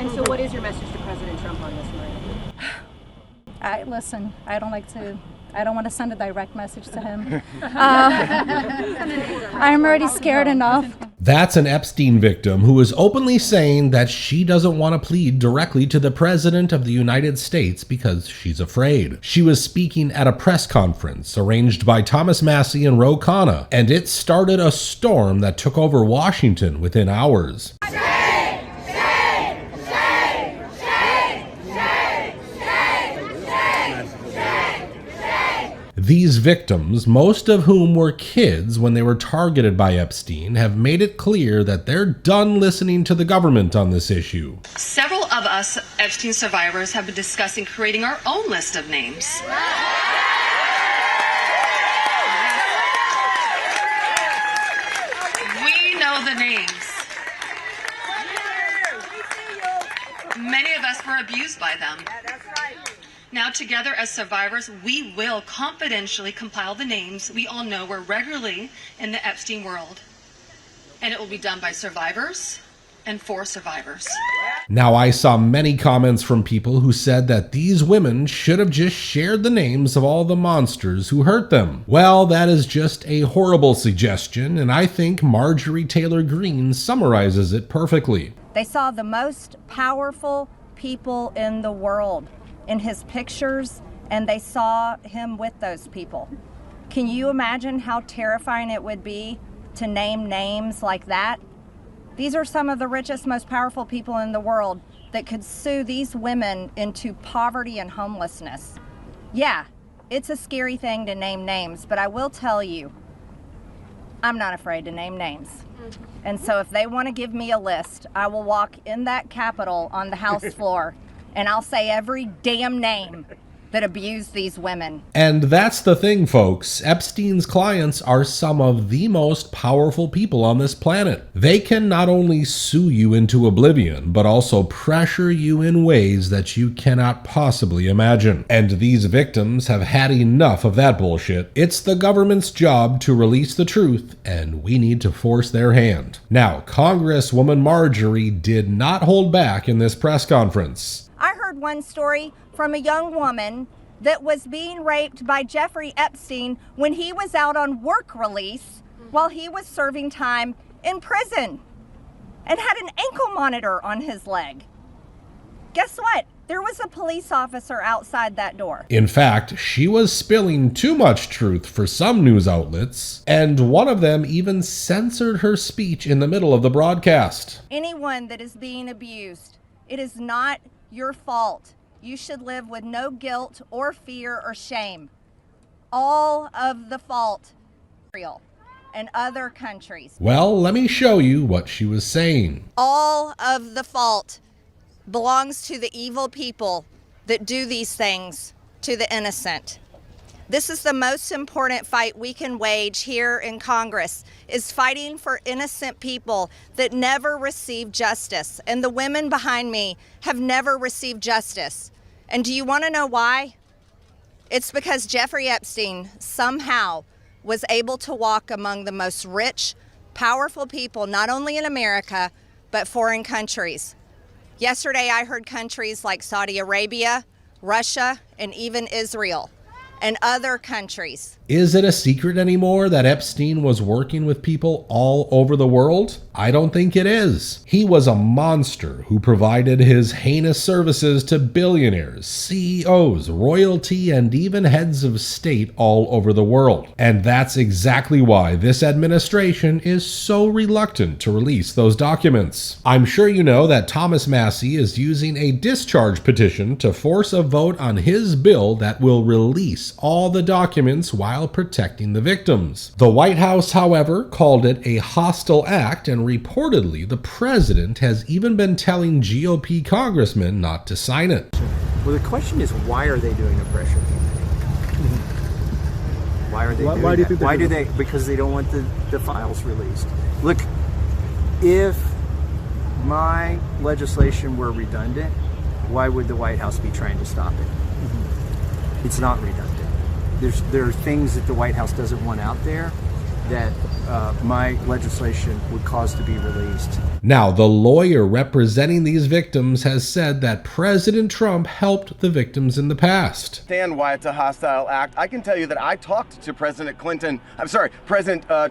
And so what is your message to President Trump on this, Maria? Listen, I don't want to send a direct message to him. I'm already scared enough. That's an Epstein victim who is openly saying that she doesn't want to plead directly to the President of the United States because she's afraid. She was speaking at a press conference arranged by Thomas Massie and Ro Khanna, and it started a storm that took over Washington within hours. These victims, most of whom were kids when they were targeted by Epstein, have made it clear that they're done listening to the government on this issue. Several of us Epstein survivors have been discussing creating our own list of names. We know the names. Many of us were abused by them. Now, together as survivors, we will confidentially compile the names we all know were regularly in the Epstein world. And it will be done by survivors and for survivors. Now, I saw many comments from people who said that these women should have just shared the names of all the monsters who hurt them. Well, that is just a horrible suggestion, and I think Marjorie Taylor Greene summarizes it perfectly. They saw the most powerful people in the world in his pictures, and they saw him with those people. Can you imagine how terrifying it would be to name names like that? These are some of the richest, most powerful people in the world that could sue these women into poverty and homelessness. Yeah, it's a scary thing to name names, but I will tell you, I'm not afraid to name names. And so if they want to give me a list, I will walk in that Capitol on the House floor and I'll say every damn name that abused these women. And that's the thing, folks. Epstein's clients are some of the most powerful people on this planet. They can not only sue you into oblivion, but also pressure you in ways that you cannot possibly imagine. And these victims have had enough of that bullshit. It's the government's job to release the truth, and we need to force their hand. Now, Congresswoman Marjorie did not hold back in this press conference. I heard one story from a young woman that was being raped by Jeffrey Epstein when he was out on work release while he was serving time in prison and had an ankle monitor on his leg. Guess what? There was a police officer outside that door. In fact, she was spilling too much truth for some news outlets, and one of them even censored her speech in the middle of the broadcast. Anyone that is being abused, it is not your fault. You should live with no guilt or fear or shame. All of the fault, Israel and other countries. Well, let me show you what she was saying. All of the fault belongs to the evil people that do these things to the innocent. This is the most important fight we can wage here in Congress, is fighting for innocent people that never receive justice. And the women behind me have never received justice. And do you want to know why? It's because Jeffrey Epstein somehow was able to walk among the most rich, powerful people, not only in America, but foreign countries. Yesterday, I heard countries like Saudi Arabia, Russia, and even Israel, and other countries. Is it a secret anymore that Epstein was working with people all over the world? I don't think it is. He was a monster who provided his heinous services to billionaires, CEOs, royalty, and even heads of state all over the world. And that's exactly why this administration is so reluctant to release those documents. I'm sure you know that Thomas Massie is using a discharge petition to force a vote on his bill that will release all the documents while protecting the victims. The White House, however, called it a hostile act, and reportedly the president has even been telling GOP congressmen not to sign it. Well, the question is, why are they doing a pressure campaign? Why are they doing why do you that? think Why do they? Because they don't want the files released. Look, if my legislation were redundant, why would the White House be trying to stop it? It's not redundant. There are things that the White House doesn't want out there, that my legislation would cause to be released. Now, the lawyer representing these victims has said that President Trump helped the victims in the past. Understand why it's a hostile act. I can tell you that I talked to President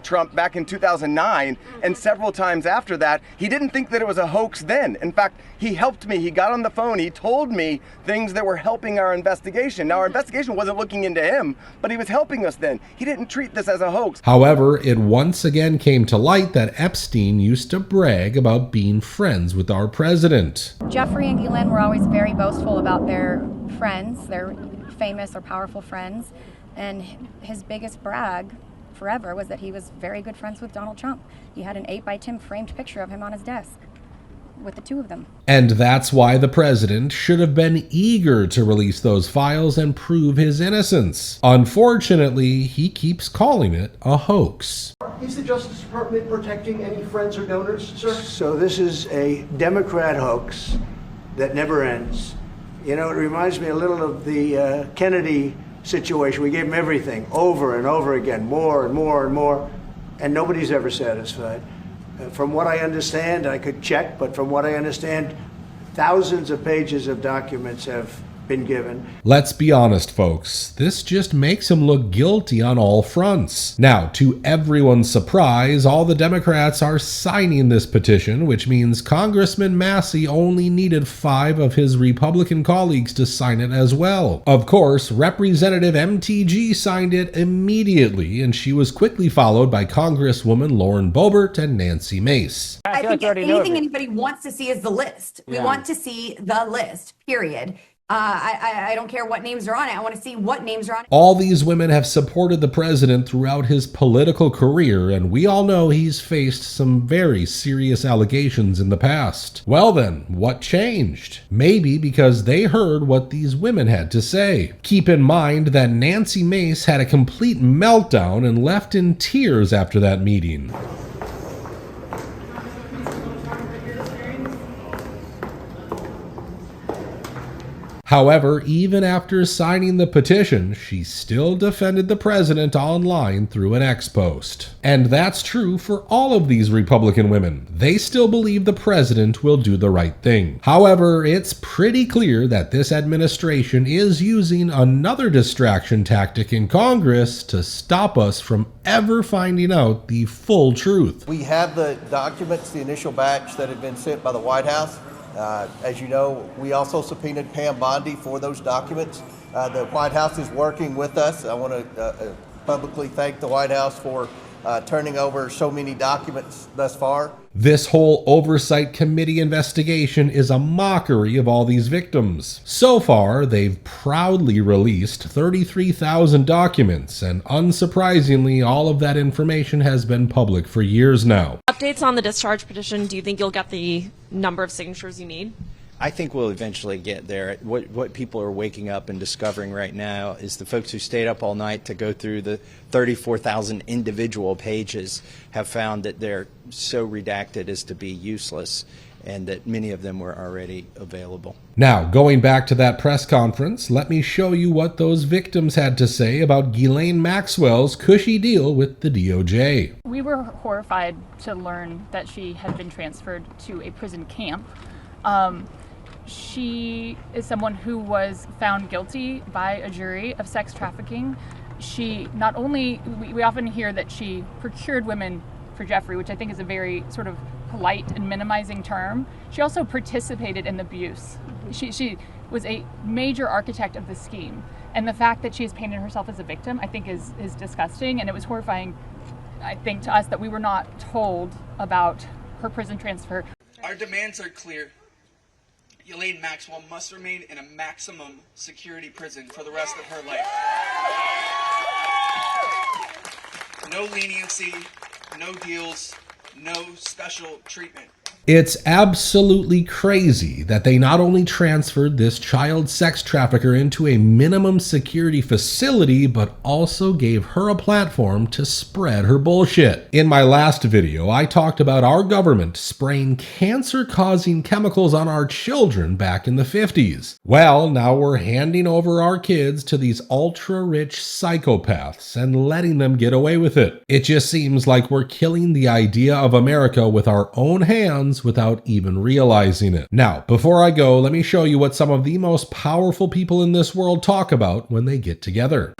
Trump back in 2009, and several times after that, he didn't think that it was a hoax then. In fact, he helped me. He got on the phone. He told me things that were helping our investigation. Now, our investigation wasn't looking into him, but he was helping us then. He didn't treat this as a hoax. However, it once again came to light that Epstein used to brag about being friends with our president. Jeffrey and Ghislaine were always very boastful about their friends, their famous or powerful friends, and his biggest brag forever was that he was very good friends with Donald Trump. He had an 8x10 framed picture of him on his desk with the two of them. And that's why the president should have been eager to release those files and prove his innocence. Unfortunately, he keeps calling it a hoax. Is the Justice Department protecting any friends or donors, sir? So this is a Democrat hoax that never ends. You know, it reminds me a little of the Kennedy situation. We gave him everything over and over again, more and more and more, and nobody's ever satisfied. From what I understand, I could check, but from what I understand, thousands of pages of documents have been given. Let's be honest, folks. This just makes him look guilty on all fronts. Now, to everyone's surprise, all the Democrats are signing this petition, which means Congressman Massey only needed 5 of his Republican colleagues to sign it as well. Of course, Representative MTG signed it immediately, and she was quickly followed by Congresswoman Lauren Boebert and Nancy Mace. I think anything anybody wants to see is the list. We want to see the list, period. I don't care what names are on it. I want to see what names are on it. All these women have supported the president throughout his political career, and we all know he's faced some very serious allegations in the past. Well then, what changed? Maybe because they heard what these women had to say. Keep in mind that Nancy Mace had a complete meltdown and left in tears after that meeting. However, even after signing the petition, she still defended the president online through an X post. And that's true for all of these Republican women. They still believe the president will do the right thing. However, it's pretty clear that this administration is using another distraction tactic in Congress to stop us from ever finding out the full truth. We have the documents, the initial batch that had been sent by the White House. As you know, we also subpoenaed Pam Bondi for those documents. The White House is working with us. I want to publicly thank the White House for turning over so many documents thus far. This whole oversight committee investigation is a mockery of all these victims. So far, they've proudly released 33,000 documents, and unsurprisingly, all of that information has been public for years now. Updates on the discharge petition. Do you think you'll get the number of signatures you need? I think we'll eventually get there. What people are waking up and discovering right now is the folks who stayed up all night to go through the 34,000 individual pages have found that they're so redacted as to be useless, and that many of them were already available. Now, going back to that press conference, let me show you what those victims had to say about Ghislaine Maxwell's cushy deal with the DOJ. We were horrified to learn that she had been transferred to a prison camp. She is someone who was found guilty by a jury of sex trafficking. She not only, we often hear that she procured women for Jeffrey, which I think is a very sort of polite and minimizing term. She also participated in the abuse. She was a major architect of the scheme. And the fact that she has painted herself as a victim, I think is disgusting. And it was horrifying, I think, to us that we were not told about her prison transfer. Our demands are clear. Ghislaine Maxwell must remain in a maximum security prison for the rest of her life. No leniency, no deals, no special treatment. It's absolutely crazy that they not only transferred this child sex trafficker into a minimum security facility, but also gave her a platform to spread her bullshit. In my last video, I talked about our government spraying cancer-causing chemicals on our children back in the 50s. Well, now we're handing over our kids to these ultra-rich psychopaths and letting them get away with it. It just seems like we're killing the idea of America with our own hands without even realizing it. Now, before I go, let me show you what some of the most powerful people in this world talk about when they get together.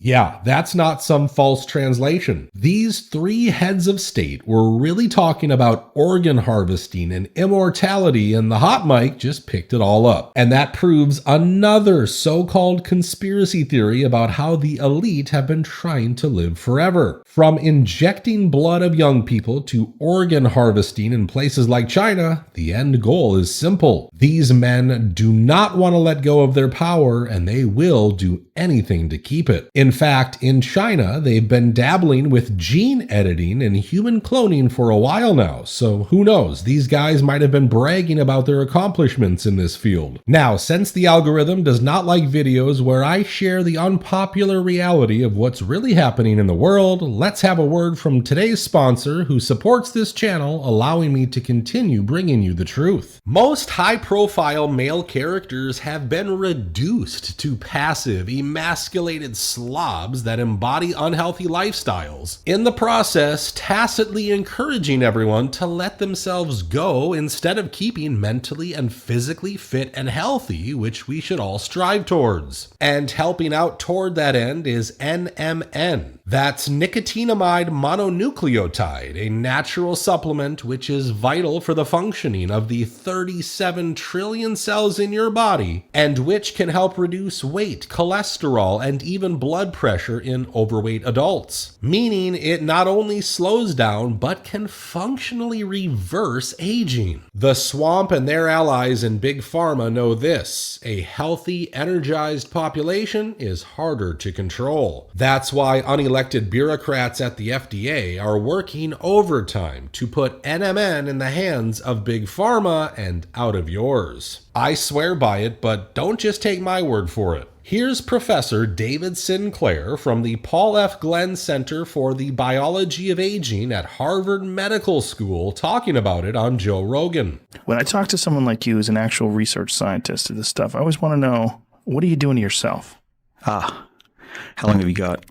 Yeah, that's not some false translation. These three heads of state were really talking about organ harvesting and immortality, and the hot mic just picked it all up. And that proves another so-called conspiracy theory about how the elite have been trying to live forever. From injecting blood of young people to organ harvesting in places like China, the end goal is simple. These men do not want to let go of their power, and they will do anything to keep it. In fact, in China, they've been dabbling with gene editing and human cloning for a while now, so who knows, these guys might have been bragging about their accomplishments in this field. Now, since the algorithm does not like videos where I share the unpopular reality of what's really happening in the world, let's have a word from today's sponsor who supports this channel, allowing me to continue bringing you the truth. Most high-profile male characters have been reduced to passive, emasculated slobs that embody unhealthy lifestyles, in the process tacitly encouraging everyone to let themselves go instead of keeping mentally and physically fit and healthy, which we should all strive towards. And helping out toward that end is NMN. That's nicotinamide mononucleotide, a natural supplement which is vital for the functioning of the 37 trillion cells in your body, and which can help reduce weight, cholesterol, and even blood pressure in overweight adults. Meaning it not only slows down, but can functionally reverse aging. The swamp and their allies in Big Pharma know this: a healthy, energized population is harder to control. That's why unelected bureaucrats at the FDA are working overtime to put NMN in the hands of Big Pharma and out of yours. I swear by it, but don't just take my word for it. Here's Professor David Sinclair from the Paul F. Glenn Center for the Biology of Aging at Harvard Medical School talking about it on Joe Rogan. When I talk to someone like you who's an actual research scientist of this stuff, I always want to know, what are you doing to yourself? How long have you got?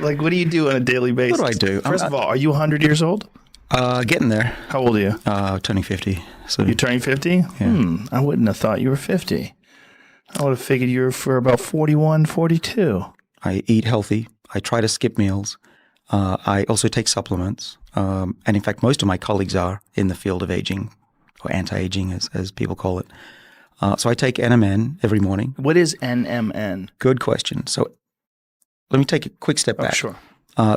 Like, what do you do on a daily basis? What do I do? First of all, are you 100 years old? Getting there. How old are you? Turning 50. So you're turning 50? Yeah. I wouldn't have thought you were 50. I would have figured you were for about 41, 42. I eat healthy. I try to skip meals. I also take supplements. And in fact, most of my colleagues are in the field of aging, or anti-aging as people call it. So I take NMN every morning. What is NMN? Good question. So let me take a quick step back. Sure.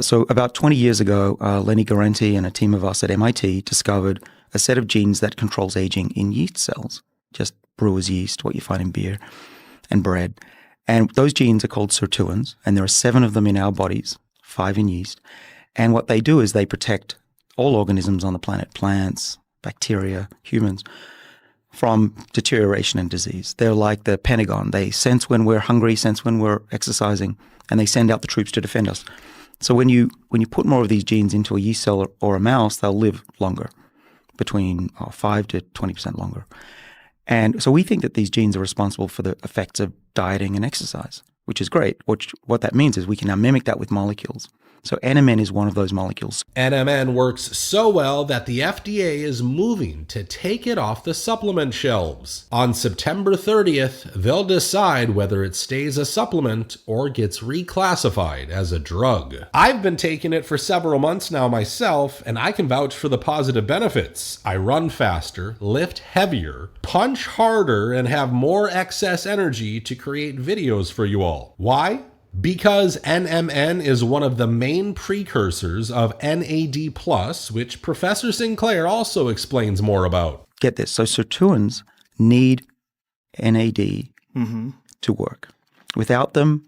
So about 20 years ago, Lenny Guarente and a team of us at MIT discovered a set of genes that controls aging in yeast cells, just brewer's yeast, what you find in beer and bread. And those genes are called sirtuins, and there are 7 of them in our bodies, 5 in yeast. And what they do is they protect all organisms on the planet, plants, bacteria, humans, from deterioration and disease. They're like the Pentagon. They sense when we're hungry, sense when we're exercising, and they send out the troops to defend us. So when you put more of these genes into a yeast cell or a mouse, they'll live longer, between 5 to 20% longer. And so we think that these genes are responsible for the effects of dieting and exercise, which is great. What that means is we can now mimic that with molecules. So NMN is one of those molecules. NMN works so well that the FDA is moving to take it off the supplement shelves. On September 30th, they'll decide whether it stays a supplement or gets reclassified as a drug. I've been taking it for several months now myself, and I can vouch for the positive benefits. I run faster, lift heavier, punch harder, and have more excess energy to create videos for you all. Why? Because NMN is one of the main precursors of NAD+, which Professor Sinclair also explains more about. Get this. So sirtuins need NAD to work. Without them,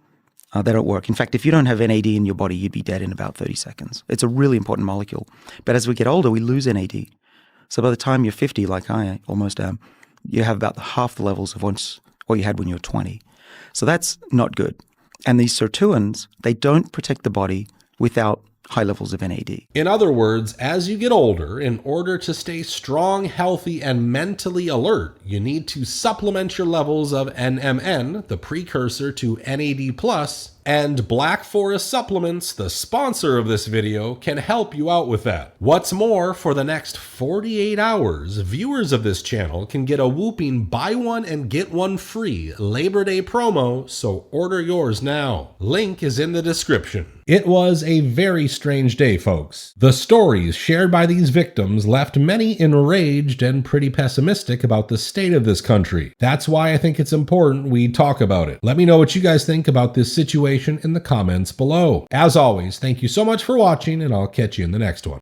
they don't work. In fact, if you don't have NAD in your body, you'd be dead in about 30 seconds. It's a really important molecule. But as we get older, we lose NAD. So by the time you're 50, like I almost am, you have about half the levels of what you had when you were 20. So that's not good. And these sirtuins, they don't protect the body without high levels of NAD. In other words, as you get older, in order to stay strong, healthy, and mentally alert, you need to supplement your levels of NMN, the precursor to NAD+, and Black Forest Supplements, the sponsor of this video, can help you out with that. What's more, for the next 48 hours, viewers of this channel can get a whooping buy one and get one free Labor Day promo, so order yours now. Link is in the description. It was a very strange day, folks. The stories shared by these victims left many enraged and pretty pessimistic about the state of this country. That's why I think it's important we talk about it. Let me know what you guys think about this situation in the comments below. As always, thank you so much for watching, and I'll catch you in the next one.